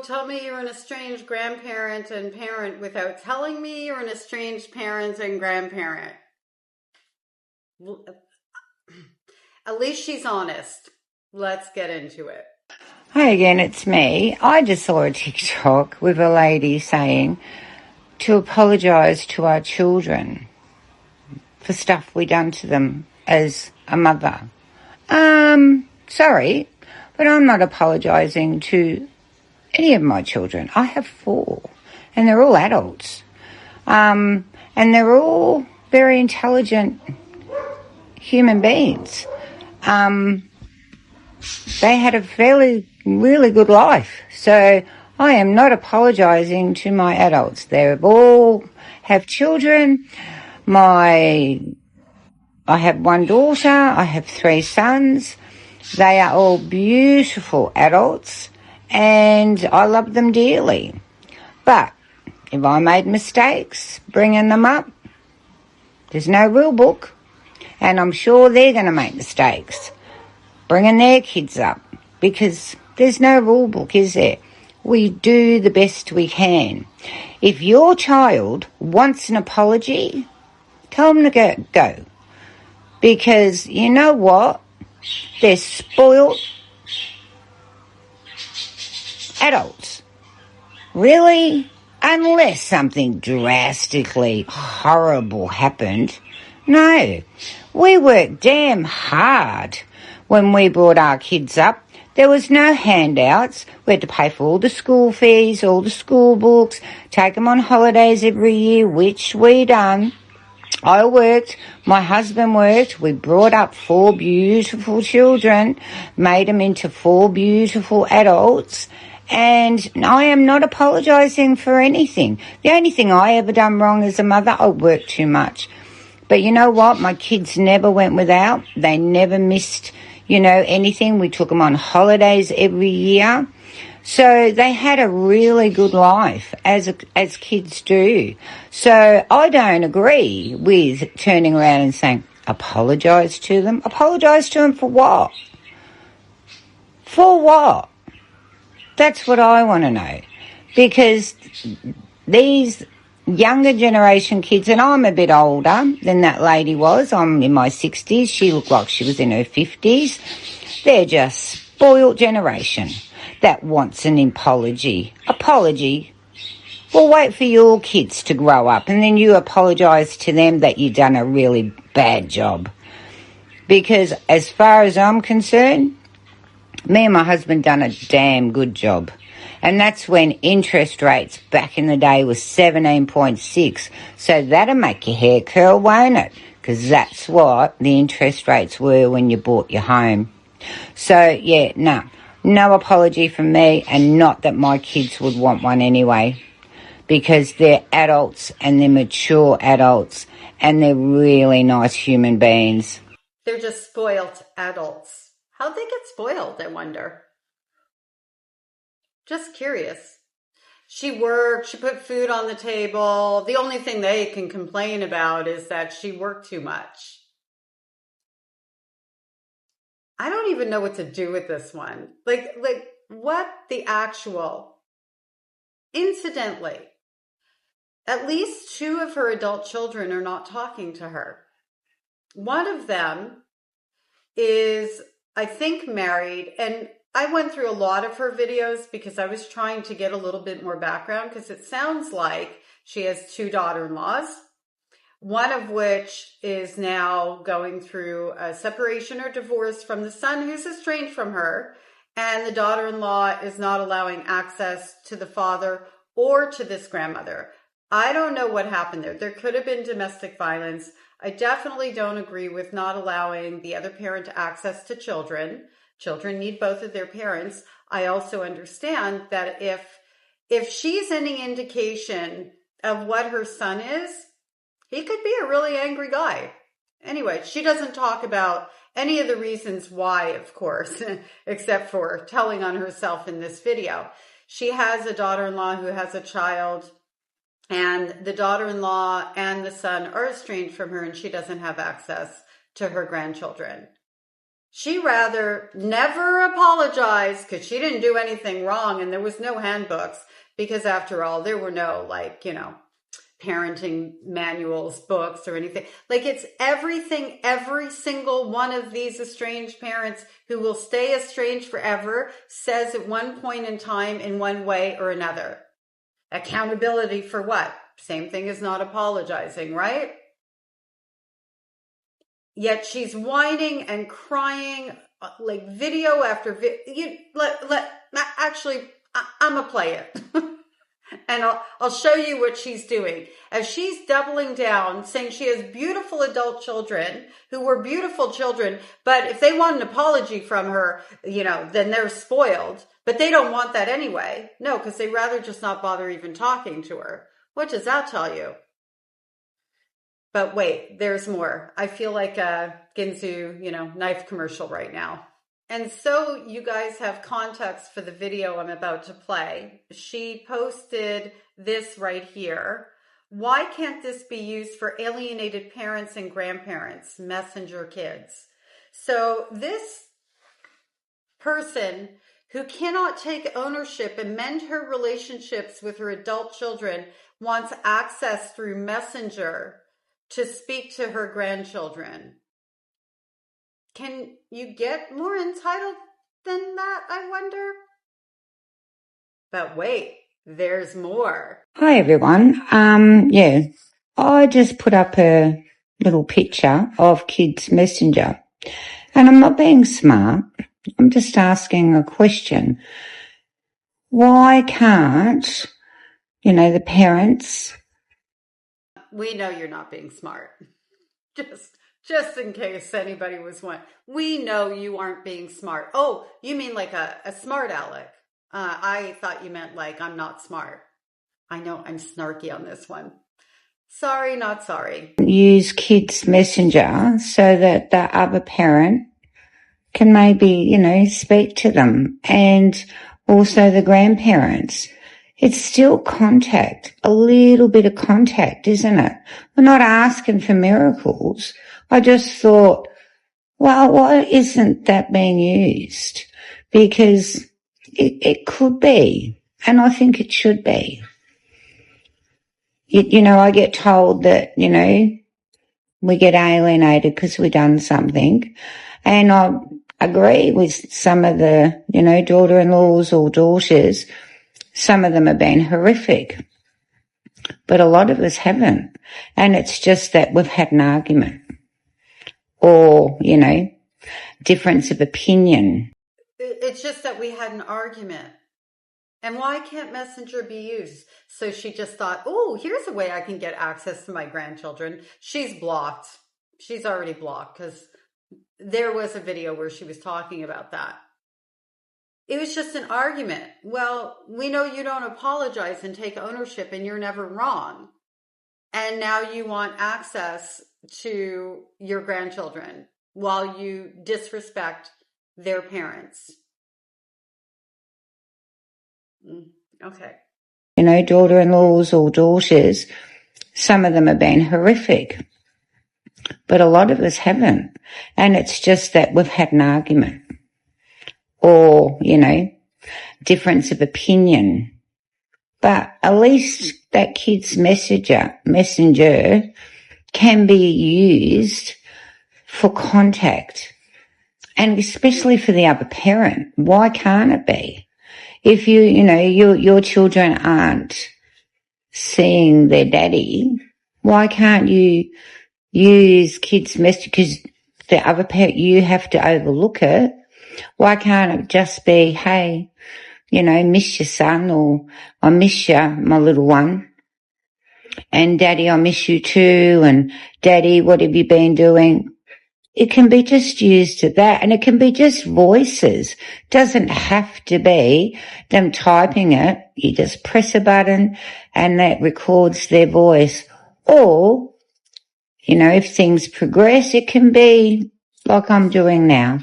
tell me you're an estranged grandparent and parent without telling me you're an estranged parent and grandparent. At least she's honest. Let's get into it. Hi again, it's me. I just saw a TikTok with a lady saying to apologise to our children for stuff we done to them as a mother. Sorry, but I'm not apologising to any of my children. I have 4, and they're all adults. And they're all very intelligent human beings. They had a really good life. So I am not apologising to my adults. They all have children. I have 1 daughter. I have 3 sons. They are all beautiful adults, and I love them dearly. But if I made mistakes bringing them up, there's no rule book, and I'm sure they're going to make mistakes bringing their kids up, because there's no rule book, is there? We do the best we can. If your child wants an apology, tell them to go. Because you know what? They're spoiled adults. Really? Unless something drastically horrible happened. No. We worked damn hard when we brought our kids up. There was no handouts. We had to pay for all the school fees, all the school books, take them on holidays every year, which we done. I worked, my husband worked, we brought up 4 beautiful children, made them into 4 beautiful adults, and I am not apologising for anything. The only thing I ever done wrong as a mother, I worked too much. But you know what? My kids never went without. They never missed, anything. We took them on holidays every year. So they had a really good life, as kids do. So I don't agree with turning around and saying, apologise to them. Apologise to them for what? For what? That's what I want to know. Because these younger generation kids, and I'm a bit older than that lady was. I'm in my 60s. She looked like she was in her 50s. They're just spoiled generation that wants an apology. Apology? Well, wait for your kids to grow up and then you apologise to them that you've done a really bad job. Because as far as I'm concerned, me and my husband done a damn good job. And that's when interest rates back in the day was 17.6. So that'll make your hair curl, won't it? Because that's what the interest rates were when you bought your home. So, yeah, no apology from me, and not that my kids would want one anyway, because they're adults and they're mature adults and they're really nice human beings. They're just spoiled adults. How'd they get spoiled, I wonder? Just curious. She worked, she put food on the table. The only thing they can complain about is that she worked too much. I don't even know what to do with this one. Like what the actual... Incidentally, at least 2 of her adult children are not talking to her. One of them is, I think, married, and I went through a lot of her videos because I was trying to get a little bit more background, because it sounds like she has 2 daughter-in-laws, one of which is now going through a separation or divorce from the son who's estranged from her, and the daughter-in-law is not allowing access to the father or to this grandmother. I don't know what happened there. There could have been domestic violence. I definitely don't agree with not allowing the other parent access to children. Children need both of their parents. I also understand that if she's any indication of what her son is, he could be a really angry guy. Anyway, she doesn't talk about any of the reasons why, of course, except for telling on herself in this video. She has a daughter-in-law who has a child, and the daughter-in-law and the son are estranged from her, and she doesn't have access to her grandchildren. She rather never apologize because she didn't do anything wrong and there was no handbooks because after all, there were no parenting manuals, books or anything. Like it's everything, every single one of these estranged parents who will stay estranged forever says at one point in time in one way or another. Accountability for what? Same thing as not apologizing, right? Yet she's whining and crying like video after video. Actually, I'm going to play it. And I'll show you what she's doing. As she's doubling down, saying she has beautiful adult children who were beautiful children, but if they want an apology from her, then they're spoiled. But they don't want that anyway. No, because they'd rather just not bother even talking to her. What does that tell you? But wait, there's more. I feel like a Ginsu, knife commercial right now. And so you guys have context for the video I'm about to play. She posted this right here. Why can't this be used for alienated parents and grandparents, messenger kids? So this person who cannot take ownership and mend her relationships with her adult children wants access through Messenger to speak to her grandchildren. Can you get more entitled than that, I wonder? But wait, there's more. Hi, everyone. I just put up a little picture of Kids Messenger. And I'm not being smart. I'm just asking a question. Why can't, the parents... We know you're not being smart. Just in case anybody was wondering. We know you aren't being smart. Oh, you mean like a smart aleck. I thought you meant like I'm not smart. I know I'm snarky on this one. Sorry, not sorry. Use Kids Messenger so that the other parent can maybe, speak to them, and also the grandparents. It's still contact, a little bit of contact, isn't it? We're not asking for miracles. I just thought, well, why isn't that being used? Because it could be, and I think it should be. I get told that, we get alienated because we've done something. And I agree with some of the, daughter-in-laws or daughters. Some of them have been horrific, but a lot of us haven't. And it's just that we've had an argument or, difference of opinion. It's just that we had an argument. And why can't Messenger be used? So she just thought, oh, here's a way I can get access to my grandchildren. She's blocked. She's already blocked because there was a video where she was talking about that. It was just an argument. Well, we know you don't apologize and take ownership and you're never wrong. And now you want access to your grandchildren while you disrespect their parents. Okay. Daughter-in-laws or daughters, some of them have been horrific, but a lot of us haven't. And it's just that we've had an argument or, difference of opinion. But at least that Kids Messenger can be used for contact, and especially for the other parent. Why can't it be? If your children aren't seeing their daddy, why can't you use Kids Messenger? Because the other parent, you have to overlook it. Why can't it just be, hey, miss your son, or I miss you, my little one. And Daddy, I miss you too. And Daddy, what have you been doing? It can be just used to that, and it can be just voices. Doesn't have to be them typing it. You just press a button and that records their voice. Or, if things progress, it can be like I'm doing now.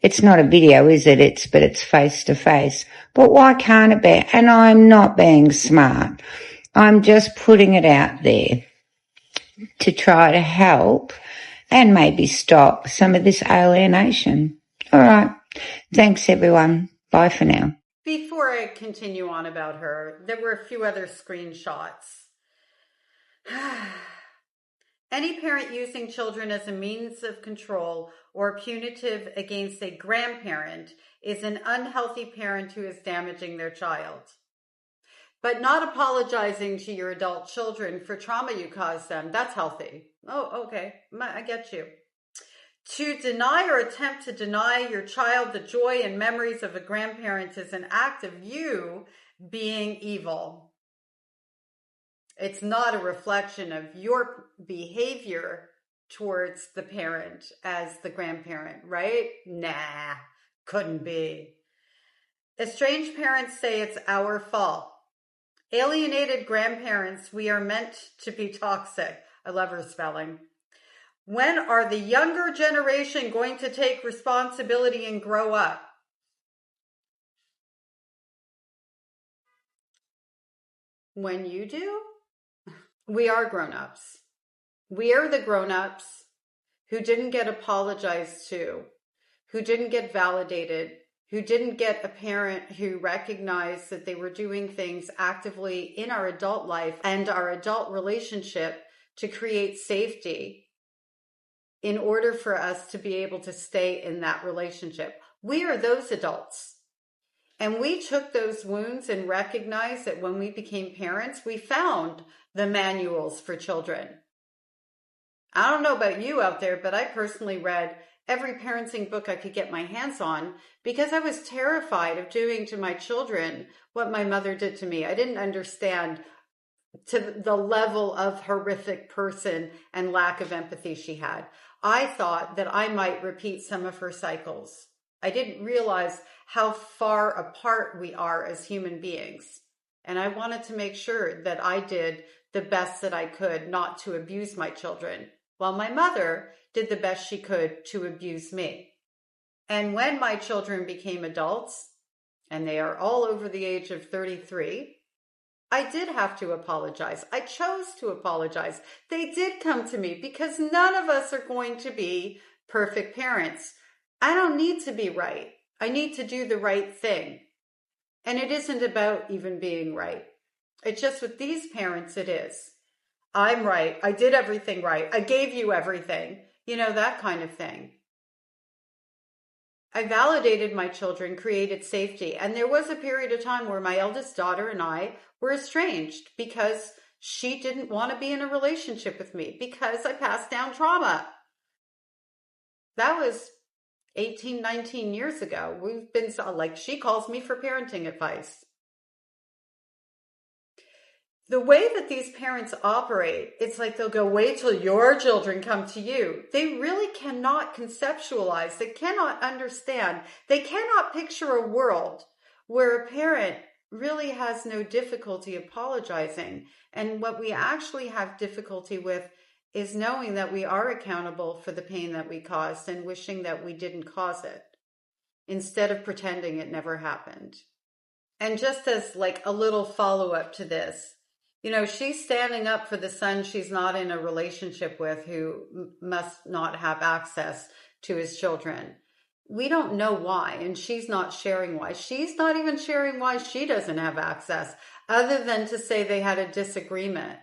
It's not a video, is it? But it's face to face. But why can't it be? And I'm not being smart. I'm just putting it out there to try to help and maybe stop some of this alienation. All right. Thanks, everyone. Bye for now. Before I continue on about her, there were a few other screenshots. Any parent using children as a means of control or punitive against a grandparent is an unhealthy parent who is damaging their child. But not apologizing to your adult children for trauma you caused them, that's healthy. Oh, okay, I get you. To deny or attempt to deny your child the joy and memories of a grandparent is an act of you being evil. It's not a reflection of your behavior towards the parent as the grandparent, right? Nah, couldn't be. Estranged parents say it's our fault. Alienated grandparents, we are meant to be toxic. I love her spelling. When are the younger generation going to take responsibility and grow up? When you do, we are grown-ups. We are the grown-ups who didn't get apologized to, who didn't get validated, who didn't get a parent who recognized that they were doing things actively in our adult life and our adult relationship to create safety in order for us to be able to stay in that relationship. We are those adults. And we took those wounds and recognized that when we became parents, we found the manuals for children. I don't know about you out there, but I personally read every parenting book I could get my hands on because I was terrified of doing to my children what my mother did to me. I didn't understand to the level of horrific person and lack of empathy she had. I thought that I might repeat some of her cycles. I didn't realize how far apart we are as human beings. And I wanted to make sure that I did the best that I could not to abuse my children, while my mother did the best she could to abuse me. And when my children became adults, and they are all over the age of 33, I did have to apologize. I chose to apologize. They did come to me because none of us are going to be perfect parents. I don't need to be right. I need to do the right thing. And it isn't about even being right. It's just with these parents, it is. I'm right. I did everything right. I gave you everything. You know, that kind of thing. I validated my children, created safety. And there was a period of time where my eldest daughter and I were estranged because she didn't want to be in a relationship with me because I passed down trauma. That was 18, 19 years ago. We've been like, she calls me for parenting advice. The way that these parents operate, it's like they'll go, wait till your children come to you. They really cannot conceptualize. They cannot understand. They cannot picture a world where a parent really has no difficulty apologizing. And what we actually have difficulty with is knowing that we are accountable for the pain that we caused and wishing that we didn't cause it instead of pretending it never happened. And just as like a little follow-up to this, you know, she's standing up for the son she's not in a relationship with who must not have access to his children. We don't know why, and she's not sharing why. She's not even sharing why she doesn't have access, other than to say they had a disagreement.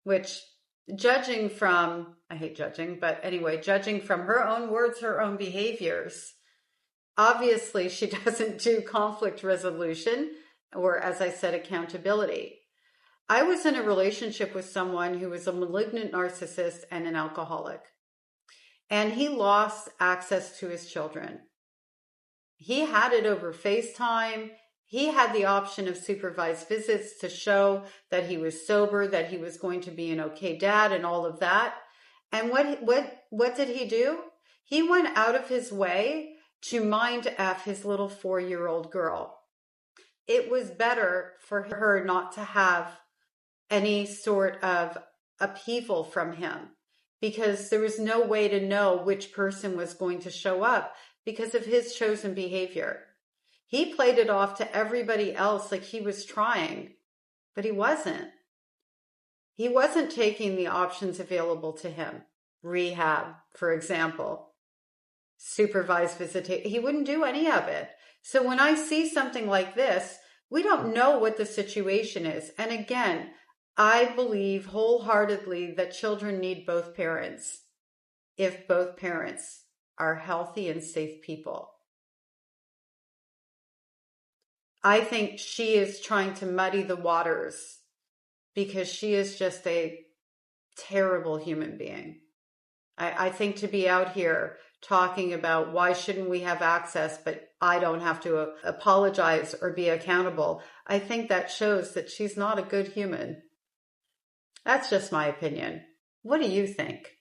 Which, judging from, I hate judging, but anyway, judging from her own words, her own behaviors, obviously she doesn't do conflict resolution or, as I said, accountability. I was in a relationship with someone who was a malignant narcissist and an alcoholic. And he lost access to his children. He had it over FaceTime. He had the option of supervised visits to show that he was sober, that he was going to be an okay dad and all of that. And what did he do? He went out of his way to mind F his little 4-year-old girl. It was better for her not to have any sort of upheaval from him because there was no way to know which person was going to show up because of his chosen behavior. He played it off to everybody else like he was trying, but he wasn't. He wasn't taking the options available to him. Rehab, for example. supervised visitation. He wouldn't do any of it. So when I see something like this, we don't know what the situation is. And again, I believe wholeheartedly that children need both parents if both parents are healthy and safe people. I think she is trying to muddy the waters because she is just a terrible human being. I think to be out here talking about why shouldn't we have access, but I don't have to apologize or be accountable, I think that shows that she's not a good human. That's just my opinion. What do you think?